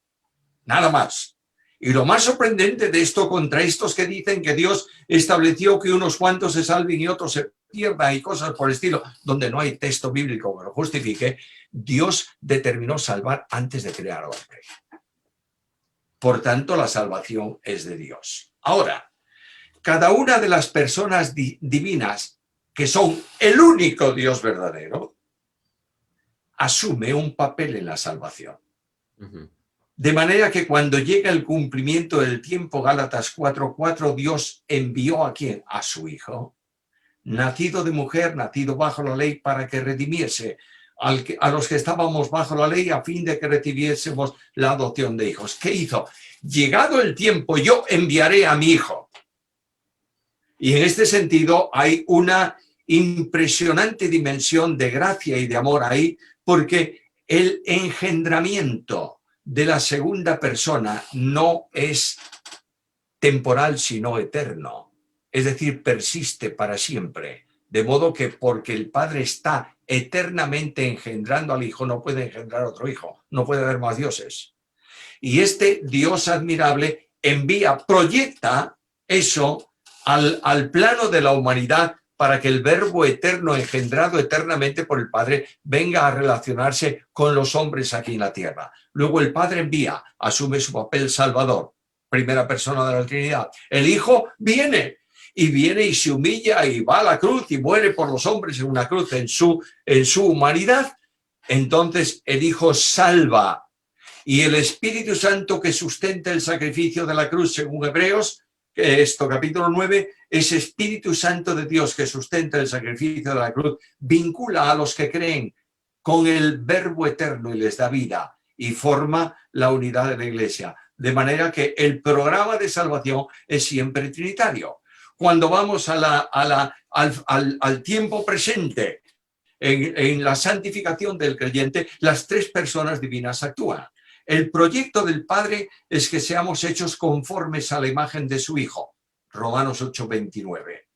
Speaker 2: Nada más. Y lo más sorprendente de esto contra estos que dicen que Dios estableció que unos cuantos se salven y otros se pierdan y cosas por el estilo, donde no hay texto bíblico que lo justifique, Dios determinó salvar antes de crear al hombre. Por tanto, la salvación es de Dios. Ahora, cada una de las personas divinas que son el único Dios verdadero, asume un papel en la salvación. De manera que cuando llega el cumplimiento del tiempo, Gálatas 4:4, Dios envió ¿a quién? A su Hijo, nacido de mujer, nacido bajo la ley, para que redimiese a los que estábamos bajo la ley, a fin de que recibiésemos la adopción de hijos. ¿Qué hizo? Llegado el tiempo, yo enviaré a mi Hijo. Y en este sentido hay una impresionante dimensión de gracia y de amor ahí, porque el engendramiento de la segunda persona no es temporal, sino eterno. Es decir, persiste para siempre. De modo que porque el Padre está eternamente engendrando al Hijo, no puede engendrar otro hijo, no puede haber más dioses. Y este Dios admirable envía, proyecta eso al plano de la humanidad para que el Verbo eterno, engendrado eternamente por el Padre, venga a relacionarse con los hombres aquí en la tierra. Luego el Padre envía, asume su papel salvador, primera persona de la Trinidad. El Hijo viene y se humilla y va a la cruz y muere por los hombres en una cruz en su humanidad. Entonces el Hijo salva, y el Espíritu Santo que sustenta el sacrificio de la cruz, según Hebreos, capítulo 9, ese Espíritu Santo de Dios que sustenta el sacrificio de la cruz, vincula a los que creen con el Verbo eterno y les da vida y forma la unidad de la Iglesia. De manera que el programa de salvación es siempre trinitario. Cuando vamos al tiempo presente, en la santificación del creyente, las tres personas divinas actúan. El proyecto del Padre es que seamos hechos conformes a la imagen de su Hijo. Romanos 8:29.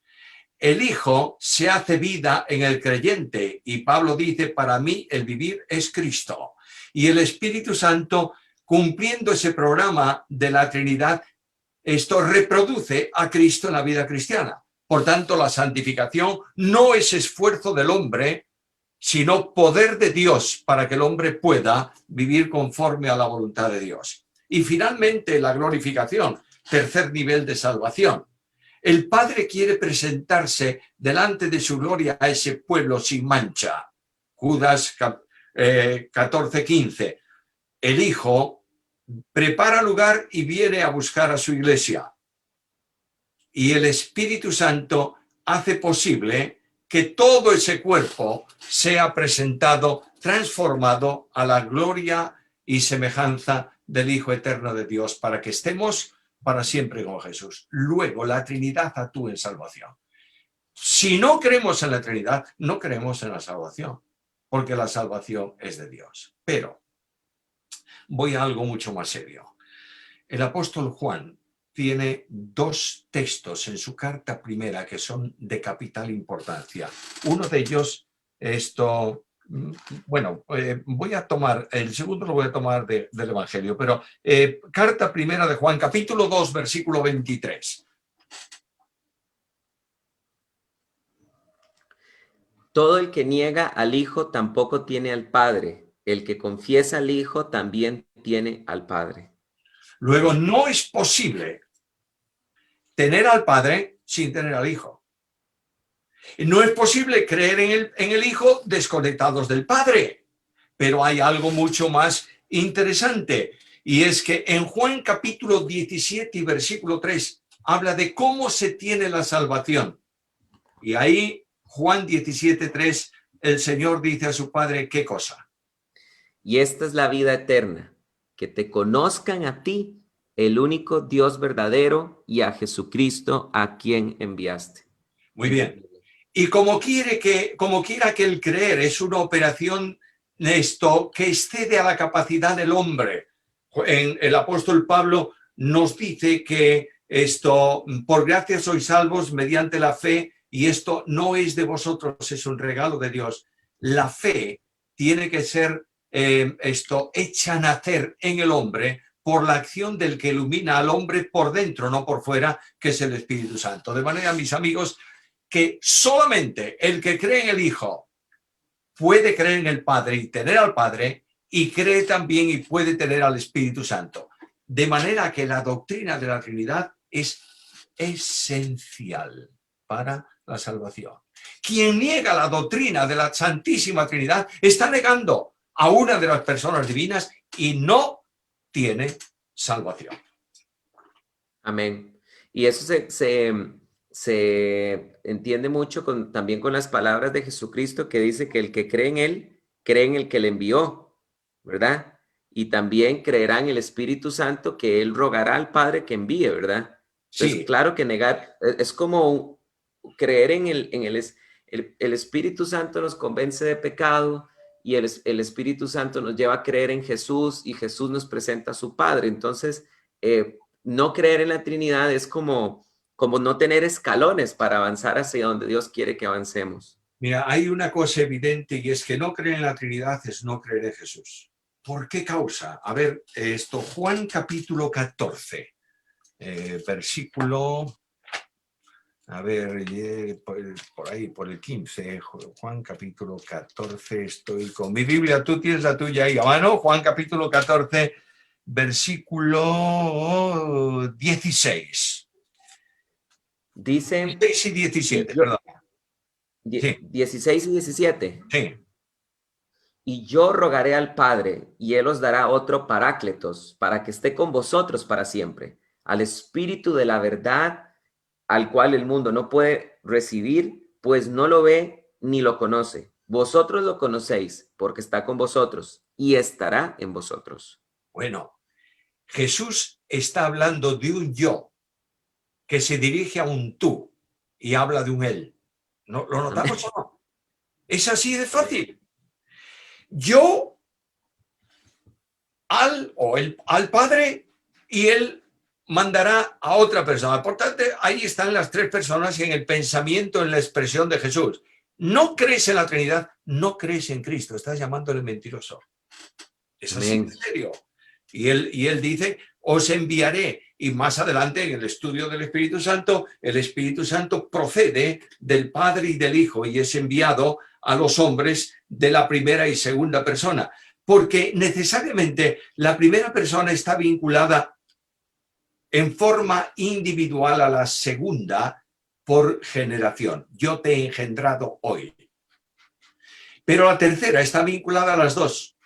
Speaker 2: El Hijo se hace vida en el creyente y Pablo dice, para mí el vivir es Cristo. Y el Espíritu Santo, cumpliendo ese programa de la Trinidad, esto reproduce a Cristo en la vida cristiana. Por tanto, la santificación no es esfuerzo del hombre, sino poder de Dios para que el hombre pueda vivir conforme a la voluntad de Dios. Y finalmente, la glorificación, tercer nivel de salvación. El Padre quiere presentarse delante de su gloria a ese pueblo sin mancha. Judas 14:15. El Hijo prepara lugar y viene a buscar a su iglesia. Y el Espíritu Santo hace posible que todo ese cuerpo sea presentado, transformado a la gloria y semejanza del Hijo eterno de Dios, para que estemos para siempre con Jesús. Luego, la Trinidad actúa en salvación. Si no creemos en la Trinidad, no creemos en la salvación, porque la salvación es de Dios. Pero voy a algo mucho más serio. El apóstol Juan tiene dos textos en su carta primera que son de capital importancia. Uno de ellos, voy a tomar, el segundo lo voy a tomar del Evangelio, pero carta primera de Juan, capítulo 2, versículo 23.
Speaker 1: Todo el que niega al Hijo tampoco tiene al Padre. El que confiesa al Hijo también tiene al Padre.
Speaker 2: Luego, no es posible tener al Padre sin tener al Hijo. No es posible creer en el Hijo desconectados del Padre. Pero hay algo mucho más interesante, y es que en Juan capítulo 17 y versículo 3 habla de cómo se tiene la salvación. Y ahí, Juan 17:3, el Señor dice a su Padre, ¿qué cosa?
Speaker 1: Y esta es la vida eterna, que te conozcan a ti, el único Dios verdadero, y a Jesucristo a quien enviaste.
Speaker 2: Muy bien. Y como quiera que el creer es una operación que excede a la capacidad del hombre. El apóstol Pablo nos dice que por gracia sois salvos mediante la fe, y esto no es de vosotros, es un regalo de Dios. La fe tiene que ser hecha nacer en el hombre por la acción del que ilumina al hombre por dentro, no por fuera, que es el Espíritu Santo. De manera, mis amigos, que solamente el que cree en el Hijo puede creer en el Padre y tener al Padre, y cree también y puede tener al Espíritu Santo. De manera que la doctrina de la Trinidad es esencial para la salvación. Quien niega la doctrina de la Santísima Trinidad está negando a una de las personas divinas y no tiene salvación.
Speaker 1: Amén. Y eso se entiende mucho también con las palabras de Jesucristo, que dice que el que cree en Él, cree en el que le envió, ¿verdad? Y también creerá en el Espíritu Santo, que Él rogará al Padre que envíe, ¿verdad? Entonces,
Speaker 2: Sí.
Speaker 1: claro que negar, es como creer en el Espíritu Santo nos convence de pecado, y el Espíritu Santo nos lleva a creer en Jesús, y Jesús nos presenta a su Padre. Entonces, no creer en la Trinidad es como no tener escalones para avanzar hacia donde Dios quiere que avancemos.
Speaker 2: Mira, hay una cosa evidente, y es que no creer en la Trinidad es no creer en Jesús. ¿Por qué causa? A ver, Juan capítulo 14, versículo A ver, por ahí, por el 15, Juan capítulo 14, estoy con mi Biblia, tú tienes la tuya ahí a mano, Juan capítulo 14, versículo 16.
Speaker 1: Dice,
Speaker 2: 16 y
Speaker 1: y
Speaker 2: 17,
Speaker 1: yo,
Speaker 2: perdón. Sí,
Speaker 1: 16 y 17.
Speaker 2: sí.
Speaker 1: Y yo rogaré al Padre, y Él os dará otro Parácletos, para que esté con vosotros para siempre, al Espíritu de la verdad, al cual el mundo no puede recibir, pues no lo ve ni lo conoce. Vosotros lo conocéis, porque está con vosotros, y estará en vosotros.
Speaker 2: Bueno, Jesús está hablando de un yo que se dirige a un tú y habla de un él. ¿No, lo
Speaker 1: Amén.
Speaker 2: notamos o no? Es así de fácil. Yo al Padre y Él mandará a otra persona. Por tanto, ahí están las tres personas en el pensamiento, en la expresión de Jesús. No crees en la Trinidad, no crees en Cristo, estás llamándole mentiroso. Es así de
Speaker 1: Amén.
Speaker 2: serio. Y él dice, os enviaré. Y más adelante, en el estudio del Espíritu Santo procede del Padre y del Hijo y es enviado a los hombres de la primera y segunda persona. Porque necesariamente la primera persona está vinculada en forma individual a la segunda por generación. Yo te he engendrado hoy. Pero la tercera está vinculada a las dos,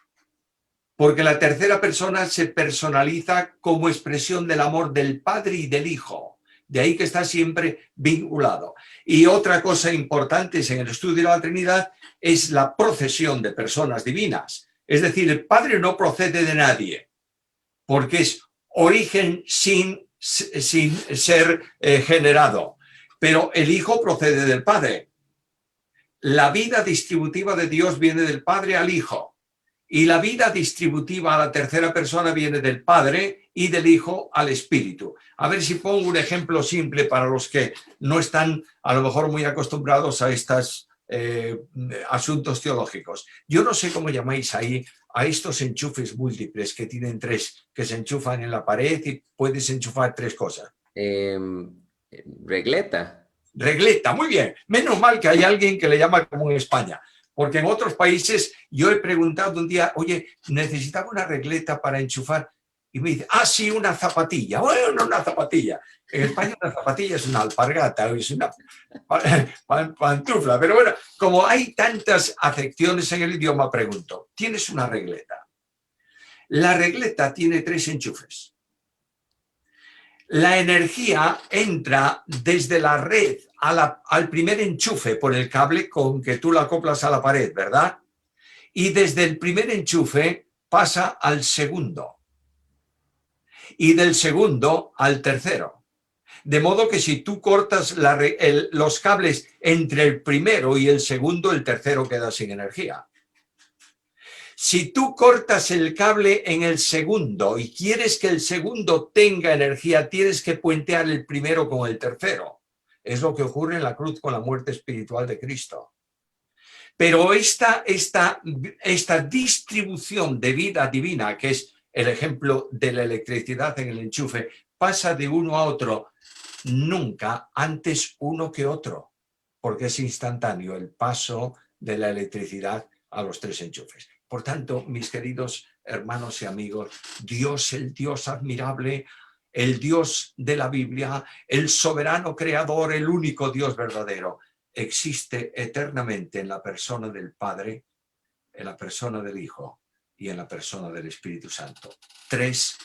Speaker 2: porque la tercera persona se personaliza como expresión del amor del Padre y del Hijo. De ahí que está siempre vinculado. Y otra cosa importante en el estudio de la Trinidad es la procesión de personas divinas. Es decir, el Padre no procede de nadie, porque es origen sin ser generado. Pero el Hijo procede del Padre. La vida distributiva de Dios viene del Padre al Hijo. Y la vida distributiva a la tercera persona viene del Padre y del Hijo al Espíritu. A ver si pongo un ejemplo simple para los que no están a lo mejor muy acostumbrados a estos asuntos teológicos. Yo no sé cómo llamáis ahí a estos enchufes múltiples que tienen tres, que se enchufan en la pared y puedes enchufar tres cosas.
Speaker 1: Em, Regleta.
Speaker 2: Regleta, muy bien. Menos mal que hay alguien que le llama como en España, porque en otros países yo he preguntado un día, oye, necesitaba una regleta para enchufar. Y me dice, ah, sí, una zapatilla. Bueno, no una zapatilla. En España una zapatilla es una alpargata, es una pantufla. Pero bueno, como hay tantas acepciones en el idioma, pregunto, ¿tienes una regleta? La regleta tiene tres enchufes. La energía entra desde la red al primer enchufe por el cable con que tú la acoplas a la pared, ¿verdad? Y desde el primer enchufe pasa al segundo. Y del segundo al tercero. De modo que si tú cortas los cables entre el primero y el segundo, el tercero queda sin energía. Si tú cortas el cable en el segundo y quieres que el segundo tenga energía, tienes que puentear el primero con el tercero. Es lo que ocurre en la cruz con la muerte espiritual de Cristo. Pero esta distribución de vida divina, que es el ejemplo de la electricidad en el enchufe, pasa de uno a otro, nunca antes uno que otro, porque es instantáneo el paso de la electricidad a los tres enchufes. Por tanto, mis queridos hermanos y amigos, Dios, el Dios admirable, el Dios de la Biblia, el soberano creador, el único Dios verdadero, existe eternamente en la persona del Padre, en la persona del Hijo y en la persona del Espíritu Santo. Tres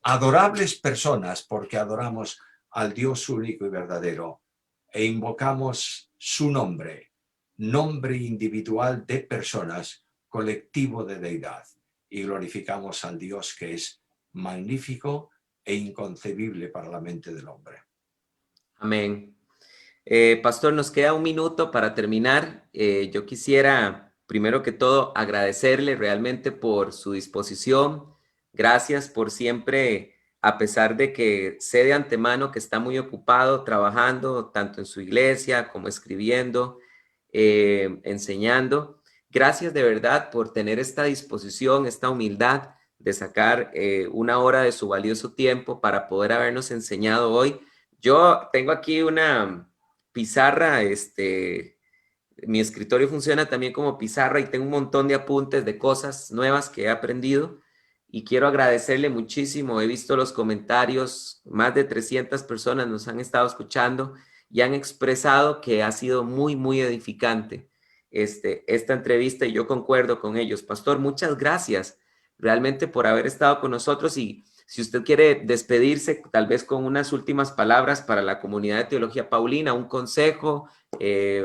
Speaker 2: adorables personas porque adoramos al Dios único y verdadero e invocamos su nombre, nombre individual de personas, colectivo de deidad, y glorificamos al Dios que es magnífico e inconcebible para la mente del hombre.
Speaker 1: Amén. Pastor, nos queda un minuto para terminar. Yo quisiera, primero que todo, agradecerle realmente por su disposición. Gracias por siempre, a pesar de que sé de antemano que está muy ocupado trabajando tanto en su iglesia como escribiendo, enseñando. Gracias de verdad por tener esta disposición, esta humildad de sacar una hora de su valioso tiempo para poder habernos enseñado hoy. Yo tengo aquí pizarra, mi escritorio funciona también como pizarra y tengo un montón de apuntes de cosas nuevas que he aprendido y quiero agradecerle muchísimo. He visto los comentarios, más de 300 personas nos han estado escuchando y han expresado que ha sido muy, muy edificante esta entrevista y yo concuerdo con ellos. Pastor, muchas gracias realmente por haber estado con nosotros y si usted quiere despedirse tal vez con unas últimas palabras para la comunidad de Teología Paulina, un consejo,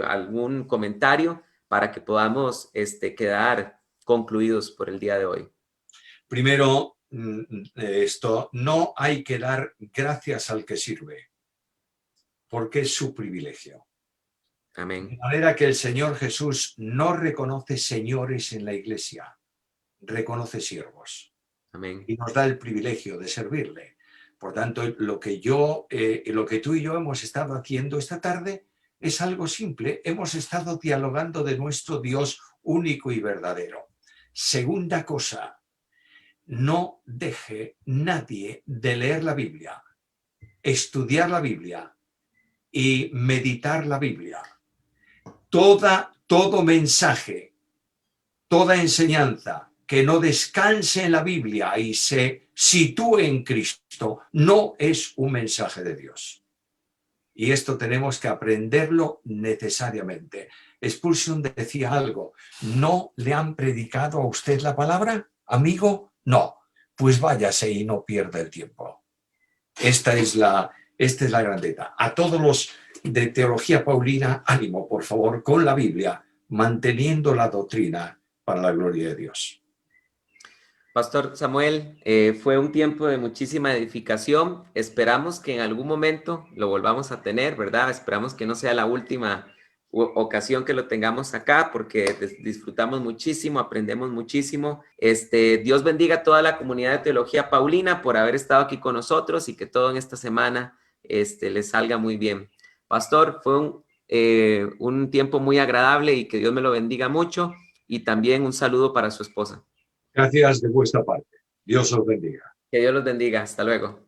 Speaker 1: algún comentario para que podamos quedar concluidos por el día de hoy.
Speaker 2: Primero, esto, no hay que dar gracias al que sirve, porque es su privilegio. De
Speaker 1: Amén.
Speaker 2: manera que el Señor Jesús no reconoce señores en la iglesia, reconoce siervos
Speaker 1: Amén.
Speaker 2: y nos da el privilegio de servirle. Por tanto, lo que tú y yo hemos estado haciendo esta tarde es algo simple. Hemos estado dialogando de nuestro Dios único y verdadero. Segunda cosa, no deje nadie de leer la Biblia, estudiar la Biblia y meditar la Biblia. Todo mensaje, toda enseñanza que no descanse en la Biblia y se sitúe en Cristo no es un mensaje de Dios. Y esto tenemos que aprenderlo necesariamente. Expulsion decía algo, ¿no le han predicado a usted la palabra, amigo? No, pues váyase y no pierda el tiempo. Esta es la grandeza. A todos los de Teología Paulina, ánimo, por favor, con la Biblia, manteniendo la doctrina para la gloria de Dios.
Speaker 1: Pastor Samuel, fue un tiempo de muchísima edificación. Esperamos que en algún momento lo volvamos a tener, ¿verdad? Esperamos que no sea la última ocasión que lo tengamos acá porque disfrutamos muchísimo, aprendemos muchísimo. Dios bendiga a toda la comunidad de Teología Paulina por haber estado aquí con nosotros y que todo en esta semana les salga muy bien. Pastor, fue un tiempo muy agradable y que Dios me lo bendiga mucho y también un saludo para su esposa.
Speaker 2: Gracias de vuestra parte. Dios os bendiga.
Speaker 1: Que Dios los bendiga. Hasta luego.